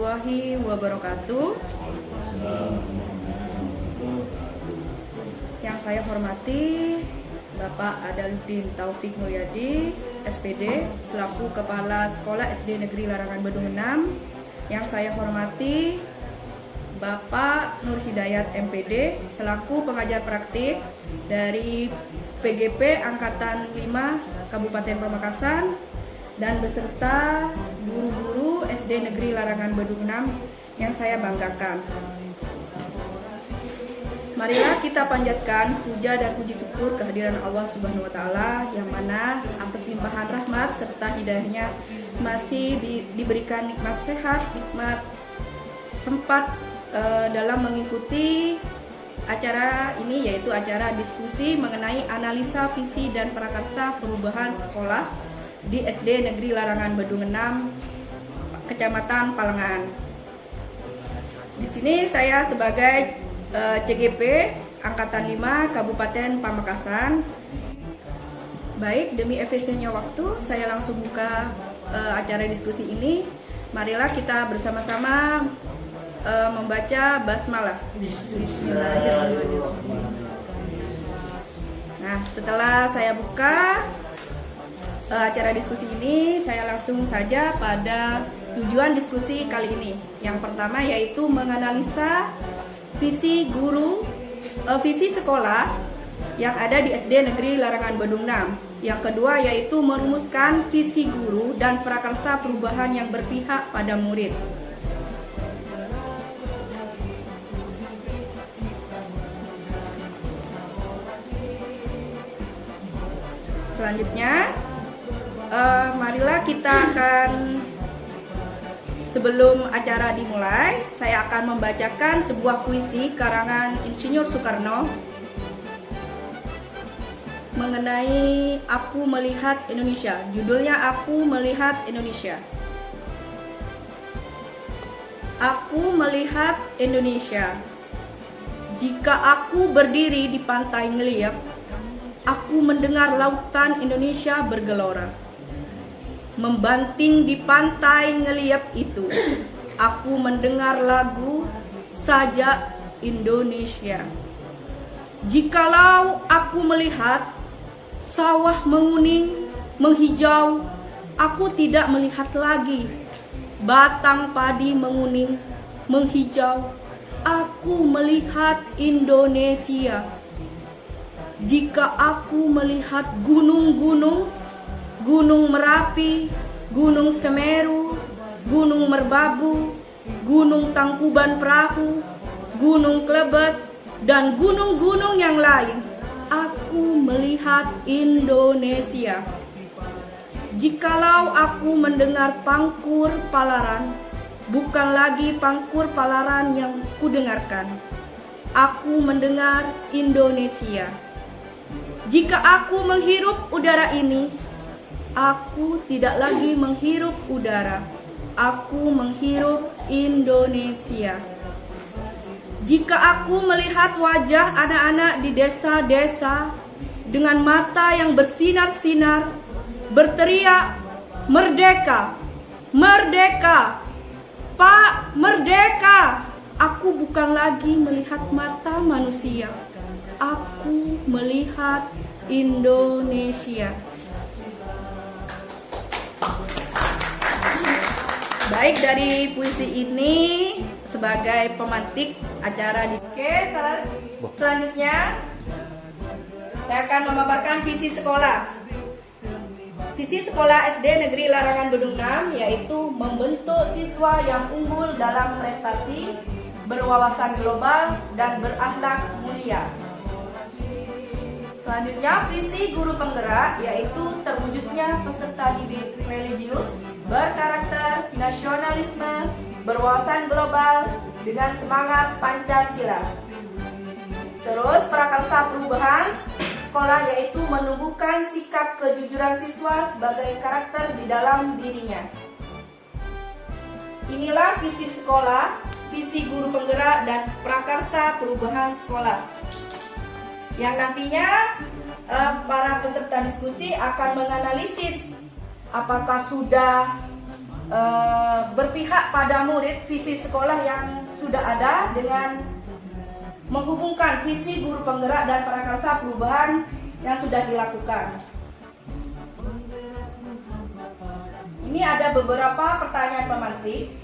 warahmatullahi wabarakatuh. Yang saya hormati Bapak Adaluddin Taufik Mulyadi, SPD, selaku Kepala Sekolah SD Negeri Larangan Bedung 6. Yang saya hormati Bapak Nur Hidayat MPD, selaku pengajar praktik dari PGP Angkatan 5 Kabupaten Pamekasan, dan beserta guru-guru SD Negeri Larangan Bedung 6 yang saya banggakan. Marilah kita panjatkan puja dan puji syukur kehadiran Allah Subhanahu wa Ta'ala, yang mana atas limpahan rahmat serta hidayahnya masih diberikan nikmat sehat, nikmat sempat dalam mengikuti acara ini, yaitu acara diskusi mengenai analisa visi dan prakarsa perubahan sekolah di SD Negeri Larangan Bedung 6, Kecamatan Palengan. Di sini saya sebagai CGP Angkatan 5 Kabupaten Pamekasan. Baik, demi efisiennya waktu, saya langsung buka acara diskusi ini. Marilah kita bersama-sama membaca basmalah. Bismillahirrahmanirrahim. Nah, setelah saya buka acara diskusi ini, saya langsung saja pada tujuan diskusi kali ini. Yang pertama yaitu menganalisa visi sekolah yang ada di SD Negeri Larangan Bedung 6. Yang kedua yaitu merumuskan visi guru dan prakarsa perubahan yang berpihak pada murid. Selanjutnya, marilah kita akan, sebelum acara dimulai, saya akan membacakan sebuah puisi karangan Insinyur Soekarno mengenai Aku Melihat Indonesia. Judulnya Aku Melihat Indonesia. Aku melihat Indonesia. Jika aku berdiri di pantai Ngeliep, aku mendengar lautan Indonesia bergelora. Membanting di pantai Ngeliep itu, aku mendengar lagu Sajak Indonesia. Jikalau aku melihat sawah menguning, menghijau, aku tidak melihat lagi batang padi menguning, menghijau. Aku melihat Indonesia. Jika aku melihat gunung-gunung, Gunung Merapi, Gunung Semeru, Gunung Merbabu, Gunung Tangkuban Perahu, Gunung Klebet, dan gunung-gunung yang lain, aku melihat Indonesia. Jikalau aku mendengar Pangkur Palaran, bukan lagi Pangkur Palaran yang kudengarkan, aku mendengar Indonesia. Jika aku menghirup udara ini, aku tidak lagi menghirup udara, aku menghirup Indonesia. Jika aku melihat wajah anak-anak di desa-desa dengan mata yang bersinar-sinar, berteriak, "Merdeka! Merdeka! Pak, merdeka!" Aku bukan lagi melihat mata manusia, aku melihat Indonesia. Baik, dari puisi ini sebagai pemantik acara di selanjutnya saya akan memaparkan visi sekolah. Visi sekolah SD Negeri Larangan Bedung 6 yaitu membentuk siswa yang unggul dalam prestasi, berwawasan global, dan berakhlak mulia. Selanjutnya, visi guru penggerak yaitu terwujudnya peserta didik religius, berkarakter nasionalisme, berwawasan global, dengan semangat Pancasila. Terus, prakarsa perubahan sekolah yaitu menumbuhkan sikap kejujuran siswa sebagai karakter di dalam dirinya. Inilah visi sekolah, visi guru penggerak, dan prakarsa perubahan sekolah, yang nantinya para peserta diskusi akan menganalisis apakah sudah berpihak pada murid visi sekolah yang sudah ada dengan menghubungkan visi guru penggerak dan prakarsa perubahan yang sudah dilakukan. Ini ada beberapa pertanyaan pemantik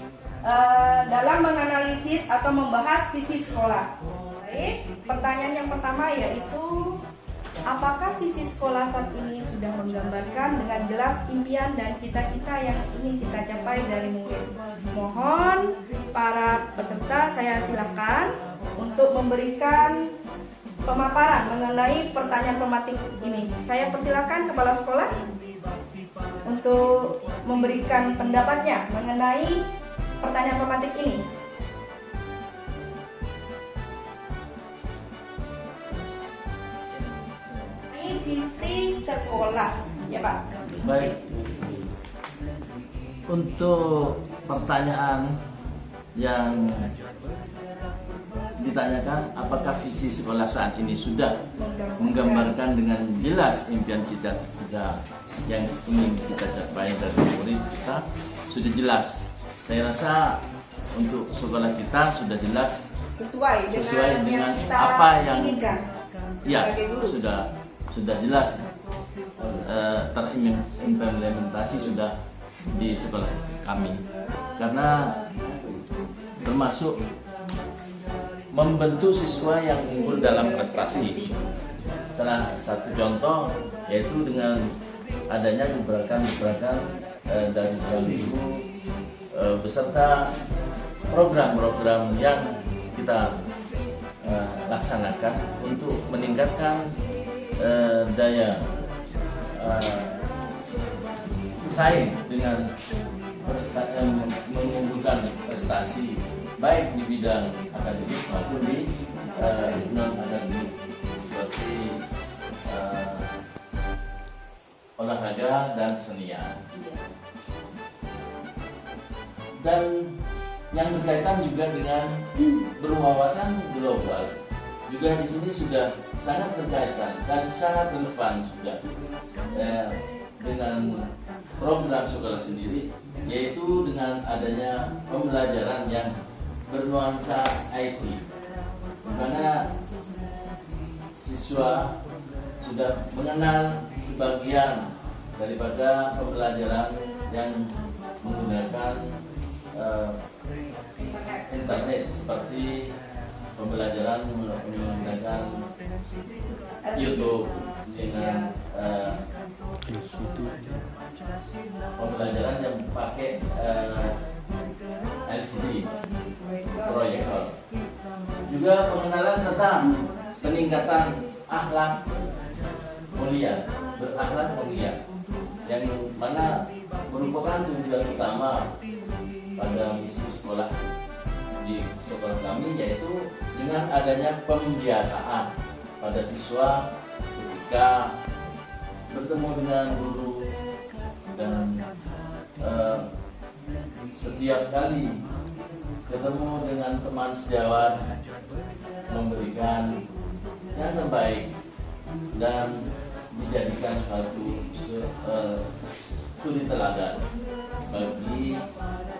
dalam menganalisis atau membahas visi sekolah. Baik, pertanyaan yang pertama yaitu, apakah visi sekolah saat ini sudah menggambarkan dengan jelas impian dan cita-cita yang ingin kita capai dari murid? Mohon para peserta saya silakan untuk memberikan pemaparan mengenai pertanyaan pemantik ini. Saya persilakan kepala sekolah untuk memberikan pendapatnya mengenai pertanyaan pemantik ini. Visi sekolah, ya Pak. Baik. Untuk pertanyaan yang ditanyakan, apakah visi sekolah saat ini sudah menggambarkan dengan jelas impian cita-cita yang ingin kita capai dari murid kita? Sudah jelas. Saya rasa untuk sekolah kita sudah jelas, sesuai dengan apa yang inginkan. Ya, sudah jelas terimplementasi sudah di sekolah kami, karena termasuk membentuk siswa yang unggul dalam prestasi. Salah satu contoh yaitu dengan adanya gebrakan dari guru beserta program-program yang kita laksanakan untuk meningkatkan daya saing dengan menunjukkan prestasi baik di bidang akademik maupun di non akademik seperti olahraga dan kesenian. Dan yang berkaitan juga dengan berwawasan global juga di sini sudah sangat berkaitan dan sangat relevan juga dengan program sekolah sendiri, yaitu dengan adanya pembelajaran yang bernuansa IT, di mana siswa sudah mengenal sebagian daripada pembelajaran yang menggunakan internet, seperti pembelajaran menggunakan YouTube, dengan pembelajaran yang pakai LCD proyektor. Juga pengenalan tentang peningkatan akhlak mulia, berakhlak mulia, yang mana merupakan tujuan utama pada misi sekolah di sekolah kami, yaitu dengan adanya pembiasaan pada siswa ketika bertemu dengan guru dan setiap kali ketemu dengan teman sejawat memberikan yang terbaik dan dijadikan suatu suri teladan bagi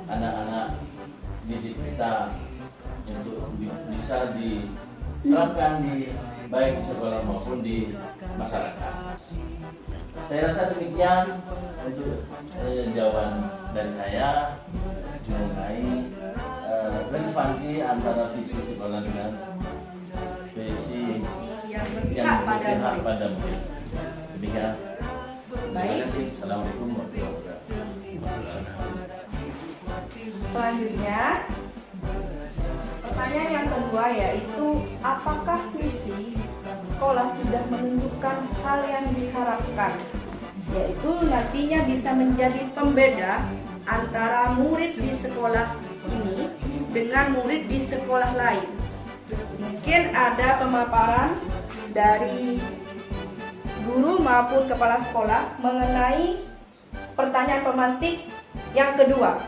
anak-anak didik kita untuk bisa diterapkan di baik di sekolah maupun di masyarakat. Saya rasa demikian untuk jawaban dari saya mengenai relevansi antara visi sekolah dengan visi yang berpihak pada murid. Demikian. Baik. Terima kasih. Assalamualaikum warahmatullahi wabarakatuh. Selanjutnya, pertanyaan yang kedua yaitu, apakah visi sekolah sudah menunjukkan hal yang diharapkan, yaitu nantinya bisa menjadi pembeda antara murid di sekolah ini dengan murid di sekolah lain. Mungkin ada pemaparan dari guru maupun kepala sekolah mengenai pertanyaan pemantik yang kedua.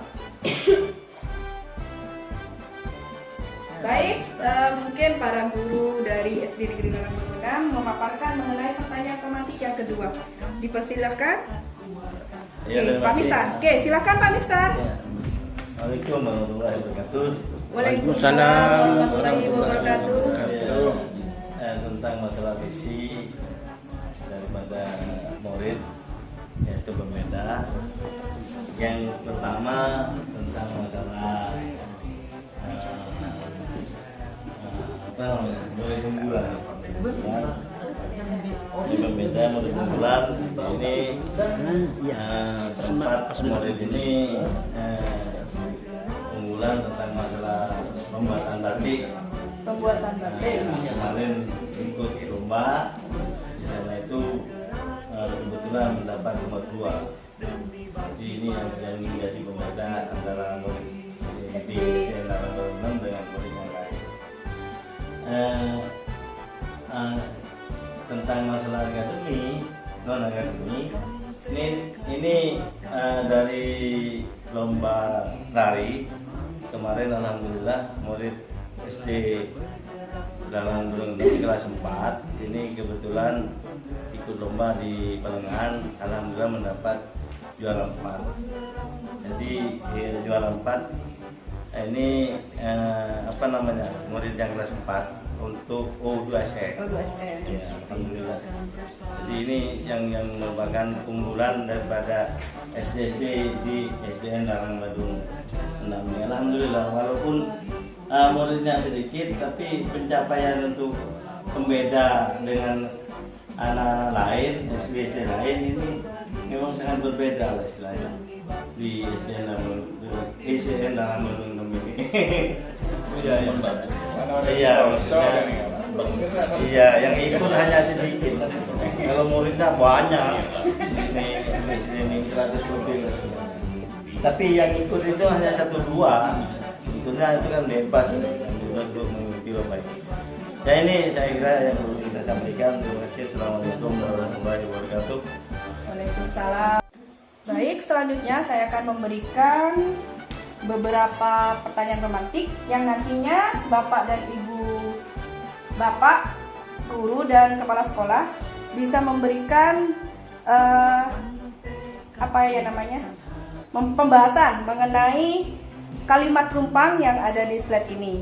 Baik, mungkin para guru dari SD Negeri Larang Bendungan memaparkan mengenai pertanyaan pemantik yang kedua. Dipersilakan. Oke, Pak Mistar. Oke, silakan Pak Mistar. Ya. Assalamualaikum warahmatullahi wabarakatuh. Waalaikumsalam warahmatullahi wabarakatuh. Tentang masalah visi daripada murid yaitu berbeda. Yang pertama tentang masalah apa namanya murid unggulan. Ini berbeda murid unggulan ini tempat murid ini unggulan tentang masalah pembuatan batik. Pembuatan batik. Kemarin ikut lomba, di sana itu kebetulan mendapat nomor 2. Jadi ini yang menjadi pembeda antara murid SD Darang Baru 6 dengan murid yang lain. Tentang masalah akademi, non akademi, ini dari lomba lari kemarin alhamdulillah murid SD dalam kelas 4 ini kebetulan ikut lomba di Balengan, alhamdulillah mendapat juara 4. Jadi juara 4 ini apa namanya murid yang kelas 4 untuk O2SN. Ya, alhamdulillah. Jadi ini yang merupakan unggulan daripada SD di SDN Darang Badung 6. Alhamdulillah walaupun muridnya sedikit tapi pencapaian untuk pembeda dengan anak-anak lain SD lain ini memang sangat berbeda lah istilahnya di SDN Darang Badung 6 ini. Iya, yang ikut hanya sedikit. Kalau muridnya banyak, ini 100 lebih. Tapi yang ikut itu hanya 1-2. Ikutnya itu kan bebas, untuk mengikuti lomba. Ya ini saya kira yang perlu kita sampaikan. Terima kasih. Assalamualaikum warahmatullahi wabarakatuh. Waalaikumsalam. Baik, selanjutnya saya akan memberikan beberapa pertanyaan romantik yang nantinya Bapak dan Ibu Bapak, guru dan kepala sekolah bisa memberikan pembahasan mengenai kalimat rumpang yang ada di slide ini.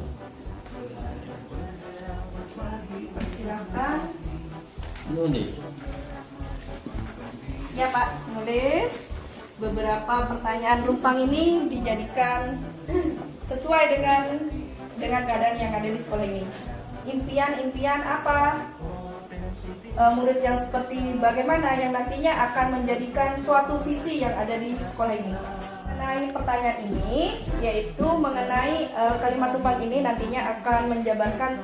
Silakan. Nulis. Ya Pak, nulis. Beberapa pertanyaan rumpang ini dijadikan sesuai dengan keadaan yang ada di sekolah ini. Impian apa murid yang seperti bagaimana yang nantinya akan menjadikan suatu visi yang ada di sekolah ini. Mengenai pertanyaan ini, yaitu mengenai kalimat rumpang ini nantinya akan menjabarkan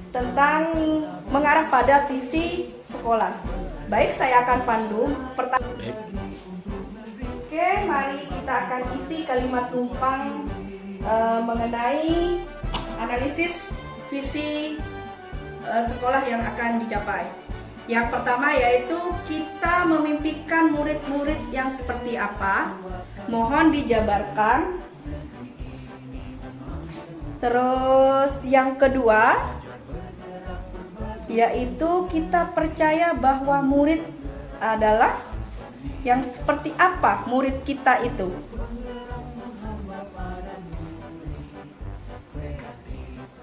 tentang mengarah pada visi sekolah. Baik, saya akan pandu pertanyaan. Oke, mari kita akan isi kalimat rumpang mengenai analisis visi sekolah yang akan dicapai. Yang pertama yaitu kita memimpikan murid-murid yang seperti apa. Mohon dijabarkan. Terus yang kedua yaitu kita percaya bahwa murid adalah yang seperti apa murid kita itu.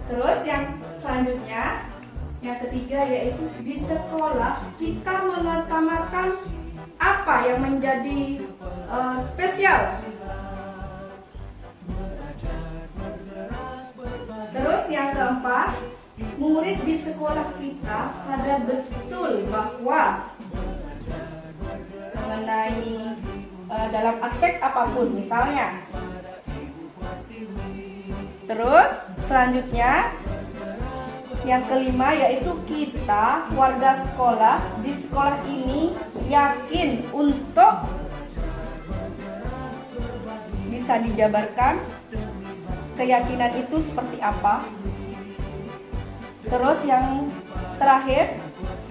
Terus yang selanjutnya, yang ketiga yaitu di sekolah kita mengutamakan apa yang menjadi spesial. Terus yang keempat, murid di sekolah kita sadar betul bahwa mengenai dalam aspek apapun misalnya. Terus selanjutnya yang kelima yaitu kita warga sekolah di sekolah ini yakin untuk bisa dijabarkan keyakinan itu seperti apa. Terus yang terakhir,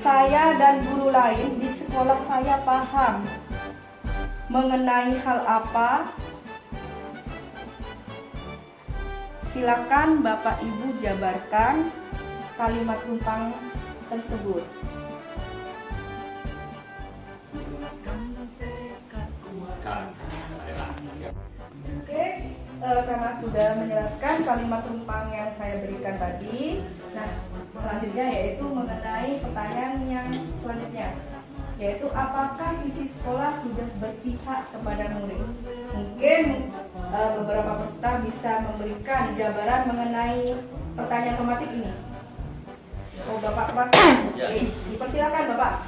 saya dan guru lain di sekolah saya paham mengenai hal apa. Silakan Bapak Ibu jabarkan kalimat rumpang tersebut. karena sudah menjelaskan kalimat tumpang yang saya berikan tadi. Nah, selanjutnya yaitu mengenai pertanyaan yang selanjutnya, yaitu apakah visi sekolah sudah berpihak kepada murid? Mungkin beberapa peserta bisa memberikan jabaran mengenai pertanyaan tematik ini. Oh, Bapak Mas, Ya. Oke, dipersilakan Bapak.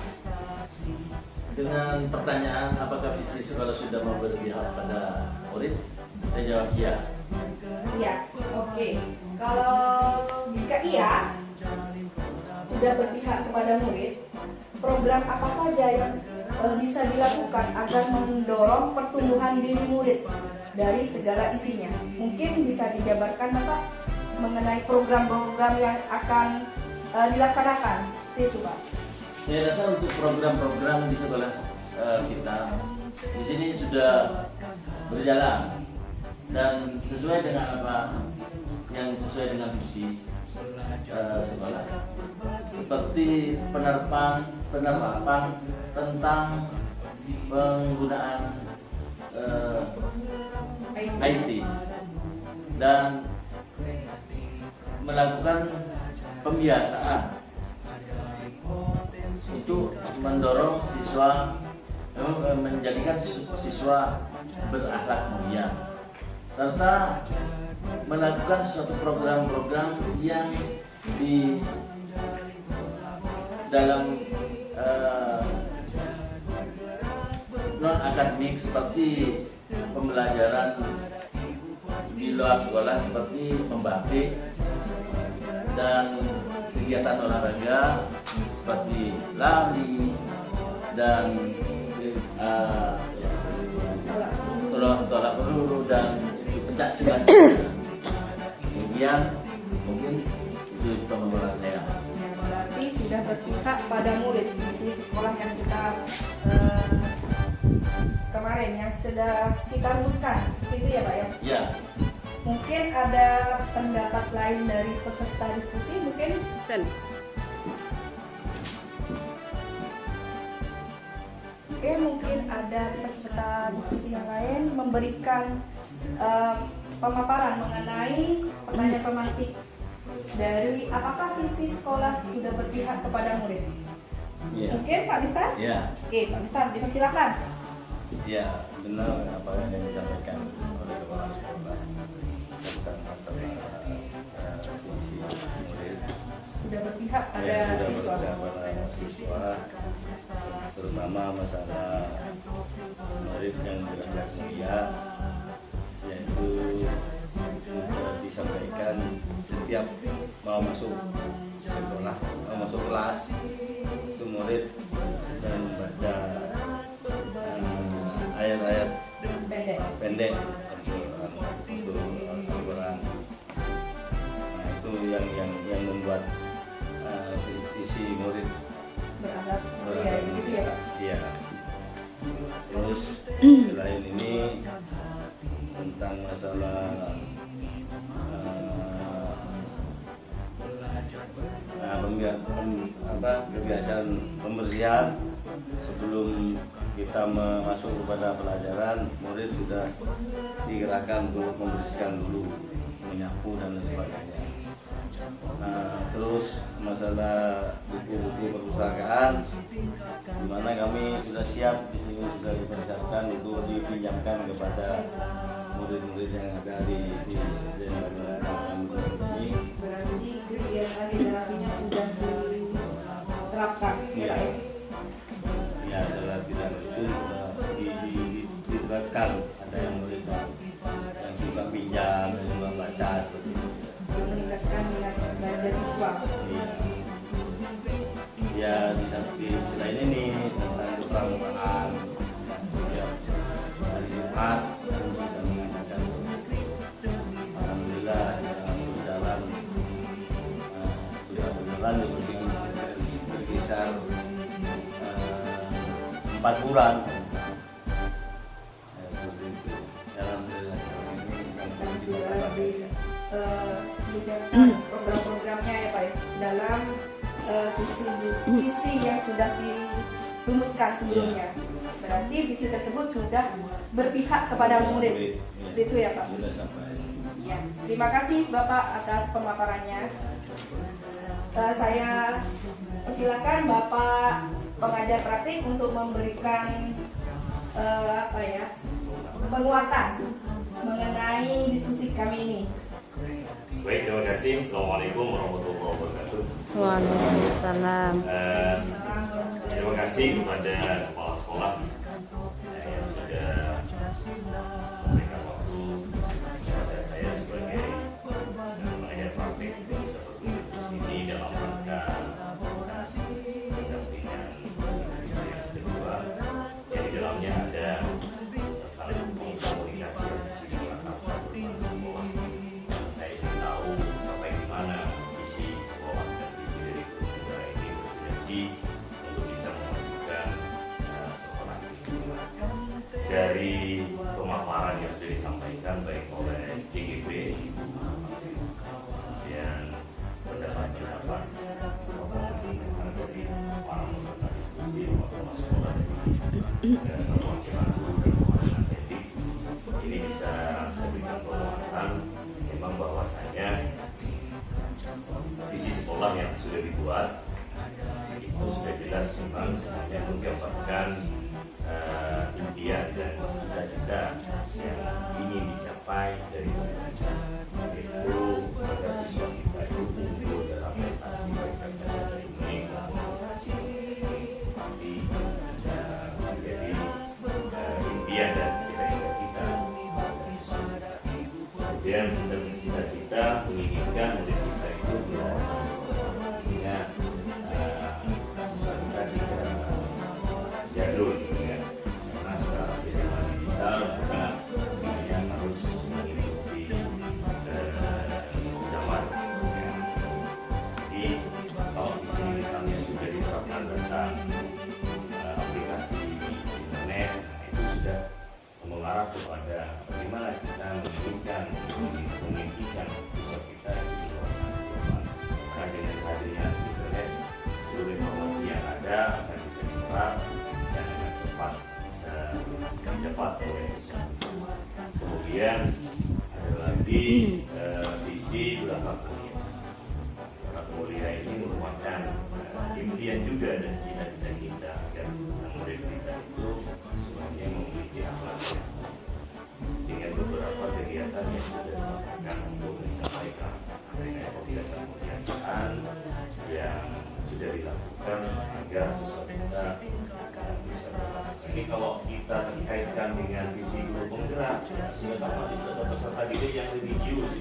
Dengan pertanyaan apakah visi sekolah sudah mau berpihak pada murid, saya jawab ya. Iya, oke. Kalau jika iya, sudah berpihak kepada murid, program apa saja yang bisa dilakukan agar mendorong pertumbuhan diri murid dari segala isinya? Mungkin bisa dijabarkan Bapak mengenai program-program yang akan dilaksanakan, seperti itu Pak. Saya rasa untuk program-program di sekolah kita di sini sudah berjalan dan sesuai dengan apa yang sesuai dengan visi sekolah, seperti penerapan tentang penggunaan IT dan melakukan pembiasaan untuk mendorong siswa, menjadikan siswa berakhlak mulia, serta melakukan suatu program-program yang di dalam non akademik seperti pembelajaran di luar sekolah seperti membatik dan kegiatan olahraga seperti lari dan tolak peluru dan pencak silat. Kemudian mungkin itu pemaparan saya. Berarti sudah berpihak pada murid di sekolah yang kita kemarin yang sudah kita rumuskan, seperti itu ya Pak ya? Ya. Mungkin ada pendapat lain dari peserta diskusi, mungkin Sen. Oke, mungkin ada peserta diskusi yang lain memberikan pemaparan mengenai pertanyaan pemantik dari apakah visi sekolah sudah berpihak kepada murid. Iya. Mungkin Pak Mistar? Iya. Oke, Pak Mistar, dipersilakan. Ya, benar apa yang disampaikan oleh kepala sekolah tentang masalah visi murid. Sudah berpihak pada Ya, sudah siswa. berpihak pada siswa, terutama masalah murid yang berakhlak mulia, yaitu sudah disampaikan setiap mau masuk sekolah, mau masuk kelas, itu murid sedang membaca ayat-ayat pendek untuk Al-Quran. Nah, itu yang membuat visi murid Berakhlak mulia, gitu ya Pak? Iya. Terus selain ini tentang masalah kebiasaan pembersihan sebelum kita masuk kepada pelajaran, murid sudah digerakkan untuk membersihkan dulu, menyapu dan lain sebagainya. Terus masalah buku-buku perpustakaan, di mana kami sudah siap, di sini sudah dipersiapkan untuk dipinjamkan kepada murid-murid yang ada di ini. Berarti kegiatan literasinya sudah diterapkan, ya Pak ya? Ya, adalah tidak lucu sudah diterapkan. Ada yang murid yang suka pinjam, yang suka baca seperti itu. Meningkatkan minat belajar siswa. Iya. Ya, di samping selain ini tentang kepramukaan, ya, hari Jumat kami sudah mengadakan. Alhamdulillah sudah berjalan berkisar 4 bulan. Seperti itu. Alhamdulillah ini program-programnya ya Pak ya, dalam visi yang sudah rumuskan sebelumnya. Berarti visi tersebut sudah berpihak kepada murid. Seperti itu ya Pak? Sudah sampai. Ya. Terima kasih Bapak atas pemaparannya. Saya persilakan Bapak pengajar praktik untuk memberikan penguatan mengenai diskusi kami ini. Baik, terima kasih. Assalamualaikum warahmatullahi wabarakatuh. Waalaikumsalam. Terima kasih kepada kepala sekolah yang sudah memberikan waktu kepada saya sebagai pengajar praktik untuk bisa berkunjung di sini dalam rangka pendampingan yang kedua, yang di dalamnya ada tentang komunikasi yang disini atasan sekolah. Saya ingin tahu sampai di mana visi sekolah dan visi dari guru negara ini bersinergi untuk bisa memajukan sekolah ini. Dari pemaparan yang sudah disampaikan baik oleh CGP, kemudian pendapat-pendapat dari para peserta diskusi, kepala sekolah dari perwakilan guru dan perwakilan etik, ini bisa saya berikan penguatan memang bahwasanya visi sekolah yang sudah dibuat itu sudah jelas memang sebenarnya menggambarkan impian dan cita-cita yang ingin dicapai dari pemerintah, yaitu agar siswa kita itu unggul dalam prestasi baik prestasi akademik maupun prestasi pasti menjadi impian dan cita-cita kita dari siswa kita. Kemudian kita menginginkan murid kita itu berwawasan, artinya siswa kita tidak jadul, ya. Karena sekarang sudah digital, maka sebenarnya harus mengikuti zaman. Ya. Jadi kalau di sini misalnya sudah diterapkan tentang aplikasi internet, itu sudah mengarah kepada bagaimana kita memimpikan siswa kita itu berwawasan global. Karena dengan hadirnya internet, seluruh informasi yang ada akan bisa diserap dan dengan cepat bisa didapat oleh siswa. Kemudian ada lagi visi belakang kuliah. Belakang kuliah ini merupakan impian juga dan cita-cita kita agar murid kita itu semuanya memiliki akhlak dengan beberapa kegiatan yang sudah dilakukan untuk mencapai kebiasaan yang sudah dilakukan agar siswa kita bisa berhasil. Ini kalau kita terkaitkan dengan visi guru penggerak, sudah sama peserta didik yang religius,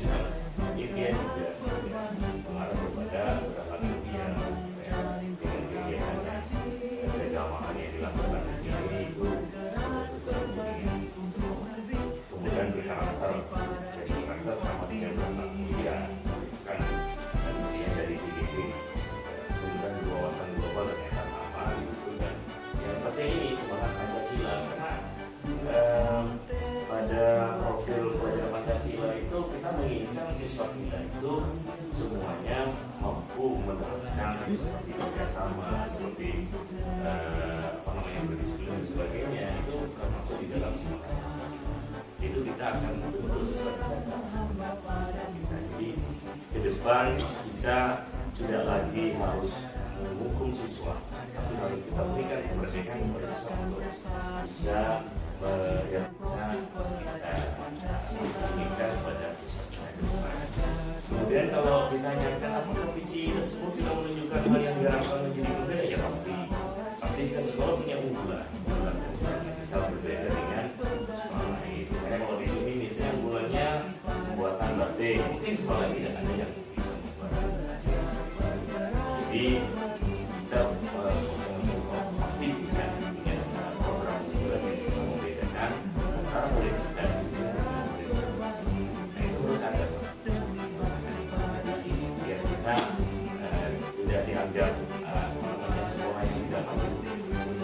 impian juga mengarah kepada beberapa kegiatan dengan kegiatan keagamaan yang dilakukan di sini itu sudah bersambung dengan kemudian berkarakter, jadi karakter sama dengan berangkat kuliah kan impian dari PDP. Kemudian wawasan global ternyata sama di situ, dan yang penting ini semangat Pancasila, karena pada profil pelajaran Pancasila itu kita menginginkan siswa kita itu semuanya mampu menerapkan seperti kerjasama, seperti berdisiplin dan sebagainya, itu termasuk di dalam semangat Pancasila. Itu kita akan membentuk siswa kita. Jadi ke depan kita tidak lagi harus menghukum siswa, tapi harus kita berikan kemerdekaan kepada siswa untuk bisa kita kepada siswa kita ke depan. Kemudian kalau ditanyakan apakah visi tersebut sudah menunjukkan hal yang diharapkan menjadi berbeda, ya pasti setiap sekolah punya unggulan yang bisa berbeda dengan sekolah lain. Misalnya kalau di sini misalnya unggulannya pembuatan batik, mungkin sekolah lain tidak ada yang bisa membuat. Jadi kita masing-masing sekolah pasti punya program unggulan yang bisa membedakan antara murid kita di sini dan murid. Nah itu harus ada. Jadi biar kita tidak dianggap sekolah yang tidak mampu, harus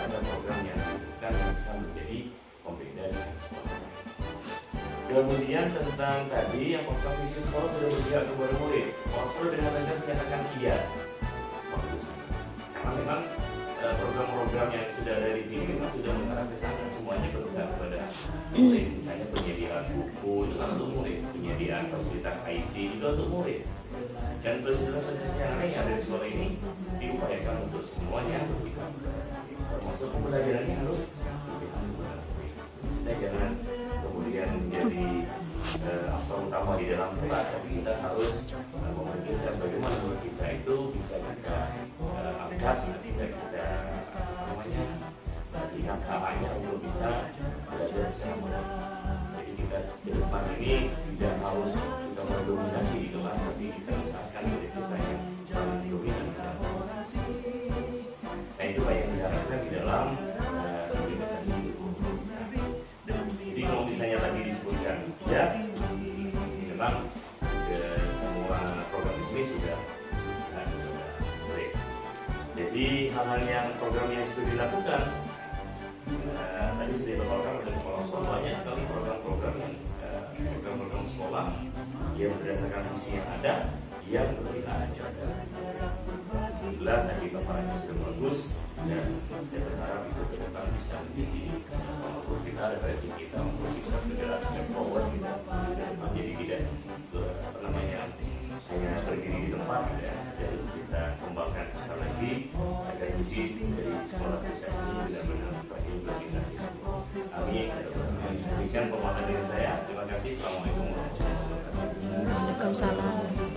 ada program yang bisa menjadi pembeda dengan sekolah. Kemudian tentang tadi apakah visi sekolah sudah berpihak kepada murid? Kalau sekolah dengan tegas menyatakan iya, bagus. Karena sudah ada di sini memang sudah mengarah ke sana, semuanya bergerak kepada murid. Misalnya penyediaan buku itu kan untuk murid, penyediaan fasilitas IT itu untuk murid, dan fasilitas yang lain yang ada di sekolah ini diupayakan untuk semuanya untuk kita, termasuk pembelajarannya harus kita jangan kemudian menjadi aktor utama di dalam kelas, tapi kita harus memikirkan bagaimana murid kita itu bisa kita angkat, bisa kita lihat arahnya untuk bisa belajar secara mandiri. Jadi kita ke depan ini tidak harus kita mendominasi di kelas, tapi kita usahakan murid kita yang paling dominan. Nah itu yang diharapkan di dalam implementasi itu. Jadi kalau misalnya tadi disebutkan ya, memang semua program ini sudah boleh. Jadi hal-hal yang program yang sudah dilakukan tadi sudah dilakukan oleh kepala sekolah, banyak sekali program-program yang program-program sekolah yang berdasarkan visi yang ada yang berkaitan. Alhamdulillah tadi paparannya sudah bagus, dan saya berharap itu ke depan bisa menjadi untuk kita, referensi kita untuk bisa bergerak step forward kita ke depan. Jadi tidak hanya berdiri di tempat ya, jadi kita kembangkan kita lagi agar visi dari sekolah kita ini benar-benar terimplementasi semua. Amin. Demikian pemahaman dari saya. Terima kasih. Assalamualaikum warahmatullahi wabarakatuh. Waalaikumsalam.